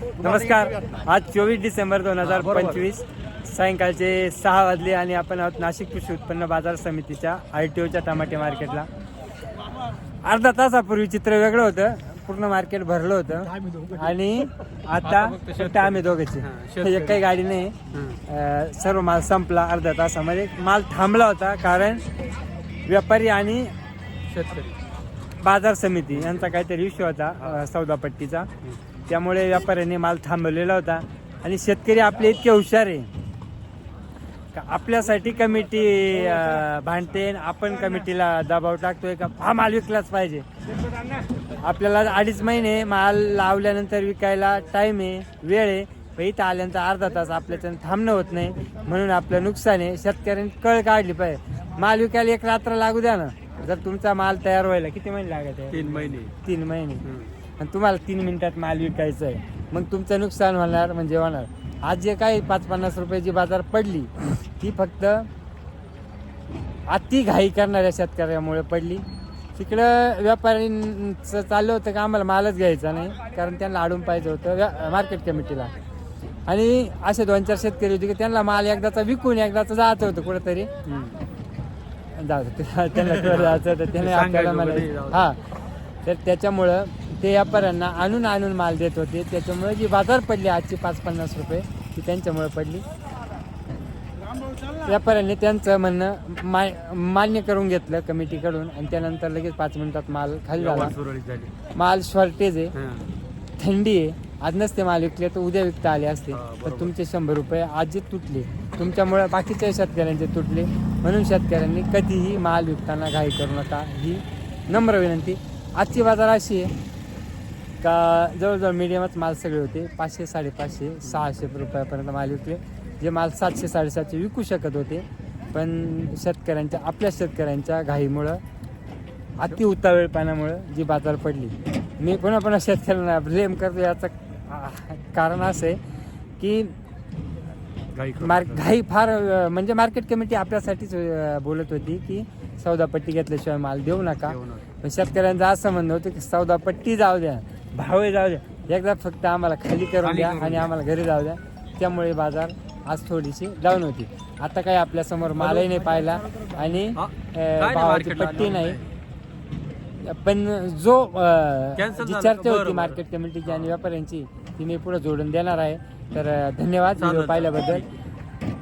नमस्कार. आज 24 डिसेंबर 2025 सायंकाळचे 6 वाजले आणि आपण आहोत नाशिक कृषी उत्पन्न बाजार समितीच्या RTOच्या टमाटे मार्केटला. अर्धा तासापूर्वी चित्र वेगळं होतं, पूर्ण मार्केट भरलं होतं आणि आता फक्त आम्ही दोघांचे, एक काही गाडी नाही. सर्व माल संपला अर्ध्या तासामध्ये. माल थांबला होता कारण व्यापारी आणि बाजार समिती यांचा काहीतरी इश्यू होता सौदापट्टीचा, त्यामुळे व्यापाऱ्यांनी माल थांबवलेला होता. आणि शेतकरी आपले इतके हुशार आहे का आपल्यासाठी कमिटी भांडते, आपण कमिटीला दबाव टाकतोय का हा माल विकलाच पाहिजे. आपल्याला 2.5 महिने माल लावल्यानंतर विकायला टाईम आहे, वेळ आहे, पण इथं आल्यानंतर अर्धा तास आपल्याच्यानं थांबणं होत नाही, म्हणून आपलं नुकसान आहे. शेतकऱ्यांनी कळ काढली पाहिजे. माल विकायला 1 रात्र लागू द्या ना. जर तुमचा माल तयार व्हायला किती महिने लागत आहे? 3 महिने. आणि तुम्हाला 3 मिनिटात माल विकायचा आहे, मग तुमचं नुकसान होणार म्हणजे होणार. आज जे काही 5-50 रुपयाची बाजार पडली ती फक्त अति घाई करणाऱ्या शेतकऱ्यामुळे पडली. तिकडं व्यापाऱ्यांचं चाललं होतं का आम्हाला मालच घ्यायचा नाही, कारण त्यांना अडून पाहिजे होतं मार्केट कमिटीला. आणि असे 2-4 शेतकरी होते की त्यांना माल एकदाचा विकून एकदाचं जायचं होतं कुठंतरी, त्यांना जायचं होतं, त्याने आपल्याला मला हां. तर त्याच्यामुळं ते व्यापाऱ्यांना आणून माल देत होते. त्याच्यामुळे जी बाजार पडली आजची 5-50 रुपये ती त्यांच्यामुळे पडली. व्यापाऱ्यांनी त्यांचं म्हणणं मान्य करून घेतलं कमिटीकडून आणि त्यानंतर लगेच 5 मिनिटात माल खाली झाला. माल शॉर्टेज आहे, थंडी आहे. आज नसते माल विकले तर उद्या विकता आले असते, पण तुमचे 100 रुपये आज जे तुटले तुमच्यामुळे बाकीच्या शेतकऱ्यांचे तुटले. म्हणून शेतकऱ्यांनी कधीही माल विकताना घाई करू नका, ही नम्र विनंती. आजची बाजार अशी आहे का जवळजवळ मीडियमच माल सगळे होते. 500, 550, 600 रुपयापर्यंत माल विकले. जे माल 700, 750 विकू शकत होते, पण आपल्या शेतकऱ्यांच्या घाईमुळं अति उतावेळपणामुळं जी बाजार पडली. मी पुन्हा शेतकऱ्यांना ब्लेम करतो. याचं कारण असं आहे की घाई फार म्हणजे मार्केट कमिटी आपल्यासाठीच बोलत होती की सौदापट्टी घेतल्याशिवाय माल देऊ नका. पण शेतकऱ्यांचं असं म्हणणं होतं की सौदापट्टी जाऊ द्या, भावे जाऊ द्या, एकदा फक्त आम्हाला खाली करून द्या आणि आम्हाला घरी जाऊ द्या. त्यामुळे बाजार आज थोडीशी डाऊन होती. आता काही आपल्यासमोर मालही नाही पाहिला आणि भावाची पट्टी नाही. पण जी चर्चा होती मार्केट कमिटीची आणि व्यापाऱ्यांची ती मी पुढे जोडून देणार आहे. तर धन्यवाद व्हिडिओ पाहिल्याबद्दल.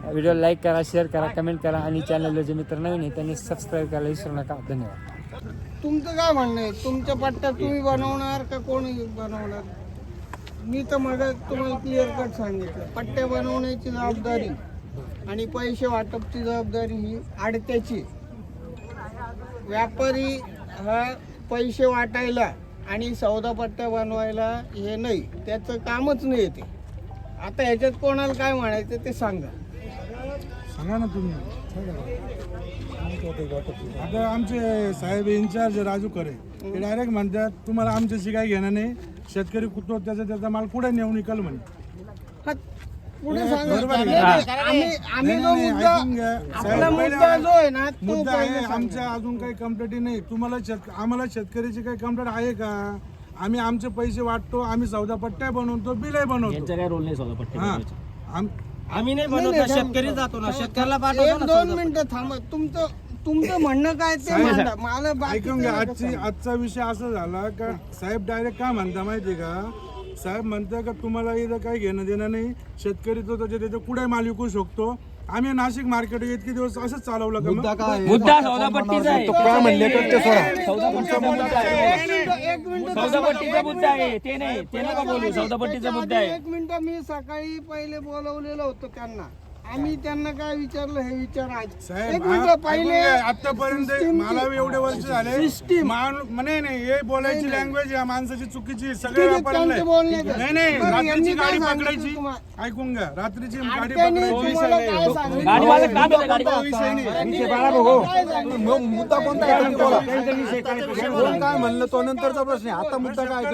व्हिडिओ लाईक करा, शेअर करा, कमेंट करा आणि चॅनलला जे मित्र नवीन आहे त्यांनी सबस्क्राईब करायला विसरू नका. धन्यवाद. तुमचं काय म्हणणं आहे? तुमच्या पट्ट्या तुम्ही बनवणार का कोणी बनवणार? मी तर मग तुम्हाला क्लिअर कट सांगितलं, पट्ट्या बनवण्याची जबाबदारी आणि पैसे वाटपची जबाबदारी ही आडत्याची. व्यापारी हा पैसे वाटायला आणि सौदा पट्ट्या बनवायला हे नाही, त्याचं कामच नाही येते. आता ह्याच्यात कोणाला काय म्हणायचं ते सांगा ना तुम्ही. आता आमचे साहेब इन्चार्ज राजू करे ते डायरेक्ट म्हणतात तुम्हाला आमच्याशी काही घेणं नाही, शेतकरी कुठतो त्याचा माल पुढे नेऊन निकाल म्हणे. पुढे आम्ही जो मुद्दा आपला मुद्दा जो आहे ना तो मुद्दा आहे आमच्या. अजून काही कंप्लेंट नाही. तुम्हाला आम्हाला शेतकऱ्याची काही कंप्लेंट आहे का? आम्ही आमचे पैसे वाटतो, आम्ही सौदा पट्ट्या बनवतो, बिलही बनवतो. काय रोल नाही सौदा पट्टी बनवायचा. आम्ही नाही बनवतो, शेतकरी जातो ना, शेतकऱ्याला पाठवतो ना. 1-2 मिनिटं थांबा. तुमचं म्हणणं काय ते मांडा. मला ऐकून घ्या. आजचा विषय असा झाला का साहेब डायरेक्ट काय म्हणता माहिती का? साहेब म्हणतात का तुम्हाला इथं काही घेणं देणं नाही, शेतकरी तो त्याच्या पुढे माल विकू शकतो. आम्ही नाशिक मार्केट इतके दिवस असंच चालवलं का? मुद्दा सौदापट्टीचा आहे. काय म्हणले तर ते सोडा. सौदापट्टीचा मुद्दा आहे, ते नाही, ते नका बोलू. सौदापट्टीचा मुद्दा आहे. 1 मिनिट. मी सकाळी पहिले बोलवलेलं होतं त्यांना. आम्ही त्यांना काय विचारलं हे विचार आज. साहेब 1 मिनिट. पहिले आतापर्यंत मला एवढे वर्ष झाले नाही हे बोलायची लँग्वेज या माणसाची चुकीची. सगळे त्यांचे बोलणे नाही रात्रीची गाडी पकडायची. ऐकून घ्या, रात्रीची गाडी पकडायची. गाडीवाला काम आहे, गाडी मुद्दा कोणता काय म्हणलं तो नंतरचा प्रश्न आहे. आता मुद्दा काय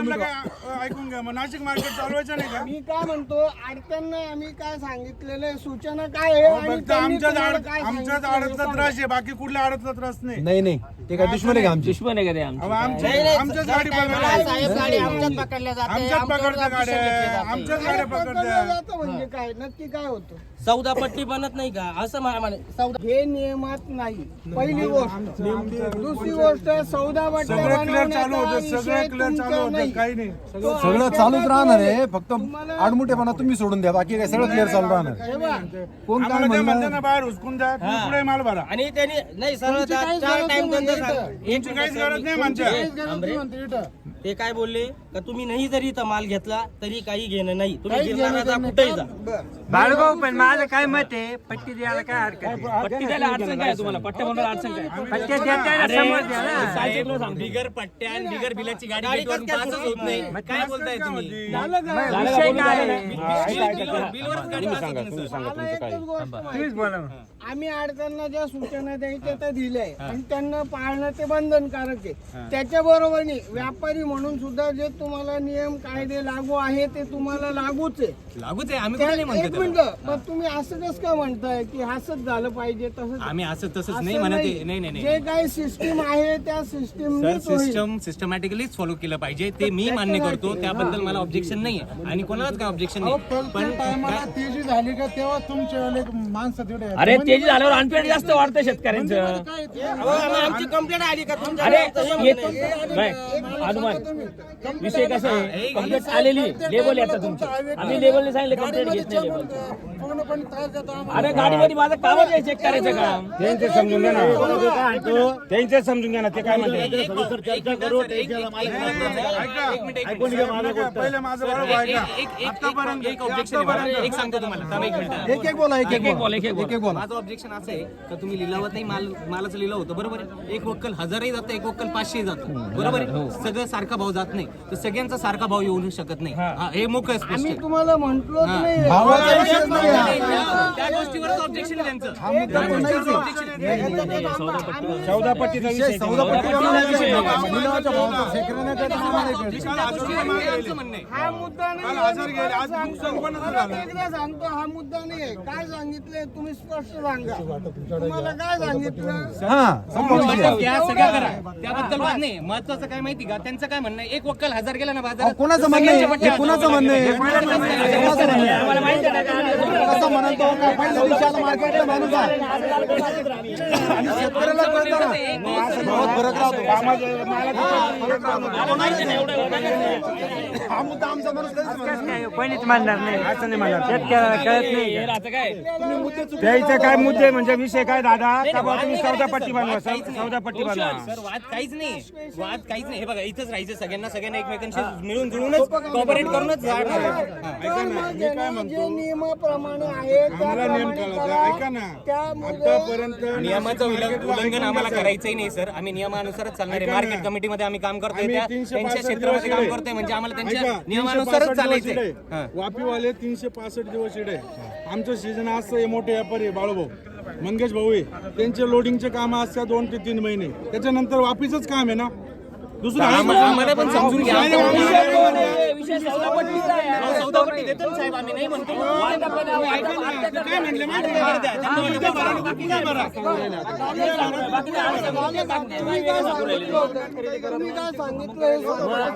ऐकून घ्या. मग नाशिक मार्केट चालवायचं नाही का? मी काय म्हणतो अडत्यांना आम्ही काय सांगितलेलं आहे, सूचना काय आहे आणि फक्त त्यांनी आमच्याच तुम्हाला काय आडतचा सांगितलं त्रास आहे, बाकी कुठल्या आडतचा त्रास नाही. नाही ते काय दुश्मन आहे का आमची? दुश्मन आहे का ते आमचे? अहो, आमच्याच गाडी पकडल्या साहेब गाडी आमच्याच पकडल्या जाते आमच्याच पकडत्या गाड्या आमच्याच गाड्या पकडलं पकडत्या जातं म्हणजे काय नक्की काय होतं सौदा पट्टी बनत नाही का असं म्हणे सौदा हे नियमात नाही पहिली गोष्ट दुसरी गोष्ट सौदा बट्ट्या सगळं क्लिअर चालू बनवण्याचा होतं सगळं विषय क्लिअर चालू तुमचा होतं नाही. काही नाही सगळं चालूच राहणार आहे, फक्त आडमुठेपणा तुम्ही सोडून द्या, बाकी काय सगळं क्लिअर चालू राहणार आहे. हे बघा, कोण काय आम्हाला ते म्हणते म्हणणार? ना बाहेर हुसकून जा तुम्ही पुढे माल भरा आणि त्यांनी नाही सरळ तुमची काहीच चार गरज टाइम नाही धंदा इथं. झाला. तुमची काहीच गरज नाही म्हणते ते काय बोलले का तुम्ही नाही जरी इथं माल घेतला तरी काही घेणं नाही तुम्ही गिरणारा कुठेही जा बाळगाव पण माझं काय मत आहे पट्टी द्यायला काय हरकत आहे? पट्टी द्यायला अडचण काय तुम्हाला? पट्ट्या बनवायला अडचण काय? पट्ट्या देताना समोर द्या ना. काय तुला सांगतो? बिगर पट्ट्या आणि बिगर बिलाची गाडी गेटवरून पासच होत नाही काय बोलताय तुम्ही मग विषय काय आहे? बिलवरच गाडी पास होत नाही, सर. मला एकच गोष्ट माहिती. तुम्हीच बोला मग. आम्ही अडचणींना ज्या सूचना द्यायच्या त्या दिल्याय आणि त्यांना पाळणं ते बंधनकारक आहे त्याच्या बरोबरनी व्यापारी म्हणून सुद्धा जे तुम्हाला नियम कायदे लागू आहे ते तुम्हाला लागूच आहे लागूच आहे आम्ही कुठे नाही एक म्हणतो मिनिट त्याला. मग तुम्ही असं कसं काय म्हणताय की असंच झालं पाहिजे तसंच आम्ही असं तसंच असं नाही म्हणत आहे. नाही नाही जे नाही काही सिस्टीम आहे त्या सर सिस्टीम सिस्टमॅटिकलीच फॉलो केलं पाहिजे ते मी मान्य करतो त्याबद्दल मला ऑब्जेक्शन नाही आहे आणि कोणालाच काय ऑब्जेक्शन नाही पण तेजी झाली का तेव्हा तुमचे माणसं तेवढे अरे तेजी झाल्यावर अनपेड जास्त वाढतं शेतकऱ्यांचं. आमची कंप्लेंट आली का तुमच्या अरे तसं येत म्हणणं आहे. नाही हनुमान विषय कसा आहे? कंप्लेंट आलेली लेबल येतात तुमची. आम्ही लेबलने सांगितलं कंप्लेंट घेत नाही लेबल. अरे गाडीमध्ये माझं कामच आहे चेक करायचं काम. त्यांचे समजून घ्या ना त्यांचे समजून घ्या ना ते काय म्हणते पहिले माझं बरोबर ऐका एक ऑब्जेक्शन एक सांगतो तुम्हाला थांबा एक मिनिट एक एक बोला, एक एक बोला. एक एक बोला. माझं ऑब्जेक्शन असं आहे का तुम्ही लिलावत नाही मालाचं लिलाव होतं बरोबर आहे एक वक्कल 1000ही जातं एक वक्कल 500 जातं बरोबर आहे सगळं सारखा भाव जात नाही तर सगळ्यांचा सारखा भाव येऊ शकत नाही हा, हे मोकळं स्पष्ट आम्ही आहे. तुम्हाला म्हंटलोच नाही भावाचा विषयच नाही हा. त्या गोष्टीवरच ऑब्जेक्शन आहे त्यांचं हा मुद्दा पण नाहीच आहे. चौदा पट्टीचा विषय सौदा पट्टीचा विषय आहे. लिलावाच्या भावाचा शेतकऱ्यांना काय तर आम्हाला काय कळतं. यांचं म्हणणं आहे हा मुद्दा नाही काल हजार गेले, आज नुकसान पण परत झालं. एकदा सांगतो हा मुद्दा नाही आहे काय सांगितलंय तुम्ही स्पष्ट सांगा तुम्हाला काय सांगितलं हा संपला विषय. त्या सगळ्या करा त्याबद्दल वाद नाही महत्वाचं काय माहिती का त्यांचं काय म्हणणं आहे एक वक्कल 1000 गेला ना अहो, बाजारात कोणाचं म्हणणं आहे? हे कोणाचं म्हणणं आहे? कोणाचं म्हणणं आहे? कसं म्हणतो का पहिल्या दिवशी आला मार्केटला माणूस आहे. आणि शेतकऱ्याला कळतं ना भावात फरक राहतो. हा मुद्दा आमचा माणूस कधीच म्हणत नाही. कोणीच मानणार नाही असं नाही म्हणणार शेतकऱ्याला कळत नाही हे राहतं काय? द्यायचं काय मुद्दे म्हणजे विषय काय दादा का बा तुम्ही चौदा पट्टी बनवा चौदा पट्टी बनवा सर वाद काहीच नाही वाद काहीच नाही हे बघा इथंच राहायचं सगळ्यांना एकमेकांशी मिळून जुळूनच कॉपरेट करूनच जाणार आहे. तर मग यांना जे नियमाप्रमाणे आहे आम्हाला नियम त्याप्रमाणे कळायचा करा. ऐका ना त्यामुळे आतापर्यंत नियमाचं उल्लंघन आम्हाला करायचंही नाही सर आम्ही नियमानुसारच चालणार आहे मार्केट कमिटीमध्ये आम्ही काम करतोय आम्ही त्या 365 त्यांच्या क्षेत्रामध्ये काम करतोय म्हणजे आम्हाला त्यांच्या नियमानुसारच 365 दिवस चालायचंय इकडे. हा. वापीवाले 365 दिवस इकडे आमचं सीझन असतं हे मोठे व्यापारी आहे, बाळूभाऊ मंगेश भाऊ आहे त्यांचे लोडिंगचे काम असतात 2 ते 3 महिने त्याच्यानंतर वापीचंच काम आहे ना दुसरं आहे का? आम्हाला पण समजून घ्या विषय सौदा पट्टीचा आहे. अहो, सौदापट्टी देतो ना साहेब आम्ही नाही म्हणतो काय म्हणले माहिती आहे का? तुम्ही काय सांगितलं हे सांगा.